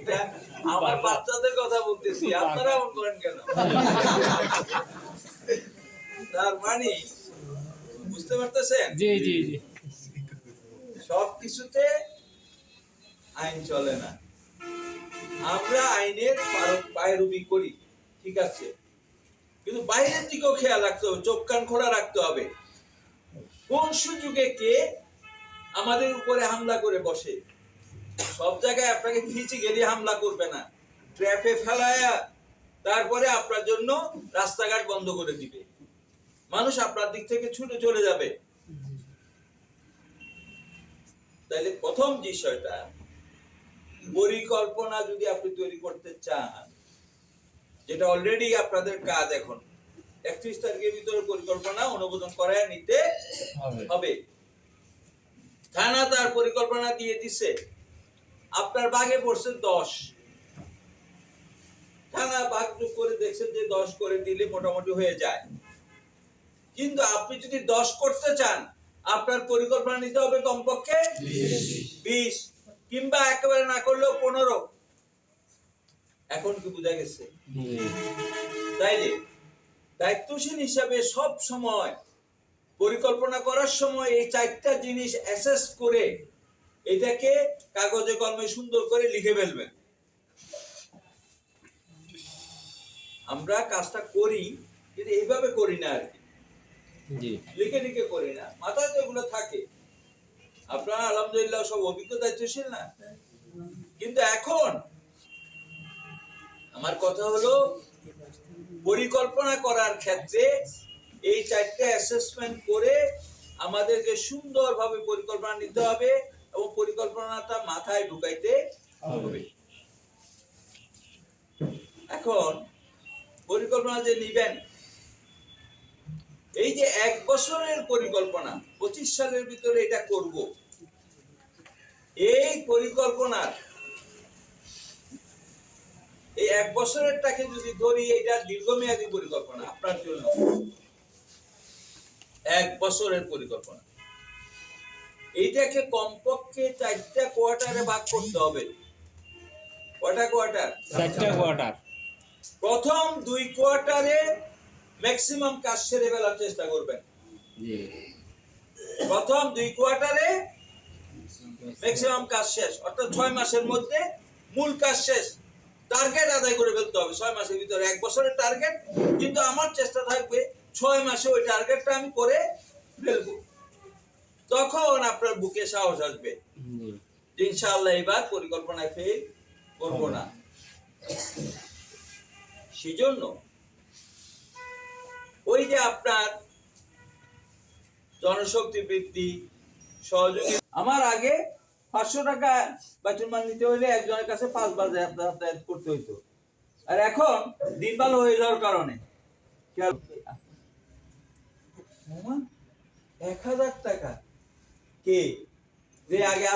এটা আমার বাচ্চাদের কথা বলতেছি, আপনারা এমন করেন কেন? তার মানে বুঝতে পারতেছেন? জি জি জি। সব কিছুতে আইন চলে না, আমরা আইনের পায়রবি করি, ঠিক আছে, কিন্তু বাইরের দিকেও খেয়াল রাখতে হবে, চোখ কান খোলা রাখতে হবে। কোন সুযোগে কে আমাদের উপরে হামলা করে বসে। সব জায়গায় আপনাকে ফিজিক্যালি হামলা করবে না, ট্র্যাপে ফেলায়া তারপরে আপনার জন্য রাস্তাঘাট বন্ধ করে দিবে, মানুষ আপনার দিক থেকে ছুটে চলে যাবে। তাইলে প্রথম বিষয়টা, পরিকল্পনা যদি আপনি তৈরি করতে চান, যেটা অলরেডি আপনাদের কাজ, এখন 31 তারিখের ভিতরে পরিকল্পনা অনুমোদন করায় নিতে হবে। থানা তার পরিকল্পনা দিয়ে দিছে, আপনার ভাগে পড়ছে 10, থানা ভাগযোগ করে দেখছেন যে 10 করে দিলে মোটামুটি হয়ে যায়। কিন্তু আপনি যদি 10 করতে চান, আপনার পরিকল্পনা নিতে হবে কমপক্ষে 20, কিংবা একেবারে না করলেও 15। এখন কি বোঝা গেছে? তাইলে দায়িত্বশীল হিসাবে সব সময় পরিকল্পনা করার সময় এই 4টা জিনিস অ্যাসেস করে এটাকে কাগজে কলমে সুন্দর করে লিখে ফেলবেন। আমরা কাজটা করি কিন্তু এইভাবে করি না আর কি, লিখে লিখে করি না, মাথায় তো এগুলো থাকে। আপনারা আলহামদুলিল্লাহ সব অভিজ্ঞ দায়িত্বশীল না, কিন্তু এখন আমার কথা হলো, পরিকল্পনা করার ক্ষেত্রে এই 4টা অ্যাসেসমেন্ট করে আমাদেরকে সুন্দরভাবে পরিকল্পনা নিতে হবে এবং পরিকল্পনাটা মাথায় ঢুকাইতে হবে। এখন পরিকল্পনা যে নিবেন, এই যে 1 বছরের পরিকল্পনা, 25 সালের ভিতরে এটা করব, এই পরিকল্পনার এই 1 বছরেরটাকে যদি ধরি, এটা দীর্ঘমেয়াদী পরিকল্পনা আপনার জন্য। 1 বছরের পরিকল্পনা, এইটাকে কমপক্ষে 4টা কোয়ার্টারে ভাগ করতে হবে। কয়টা কোয়ার্টার? 4টা কোয়ার্টার। প্রথম 2 কোয়ার্টারে ম্যাক্সিমাম কাজ সেরে ফেলার চেষ্টা করবেন। প্রথম 2 কোয়ার্টারে ম্যাক্সিমাম কাজ শেষ, অর্থাৎ 6 মাসের মধ্যে মূল কাজ শেষ। টার্গেট আদায় করে ফেলতে হবে 6 মাসের ভিতরে, 1 বছরের টার্গেট, কিন্তু আমার চেষ্টা থাকবে 6 মাসে ওই টার্গেটটা আমি করে ফেলবো। তখন আপনার বুকে সাহস আসবে ইনশাআল্লাহ এবার পরিকল্পনায় ফেল করব না। সেজন্য ওই যে আপনার জনশক্তি বৃদ্ধি, সহযোগী, আমার আগে 500 টাকা বাইতুল মাল নিতে হলে একজনের কাছে 5 বার যাতায়াত করতে হইতো, আর এখন দিন ভালো হয়ে যাওয়ার কারণে 1000 টাকা কে যে আগে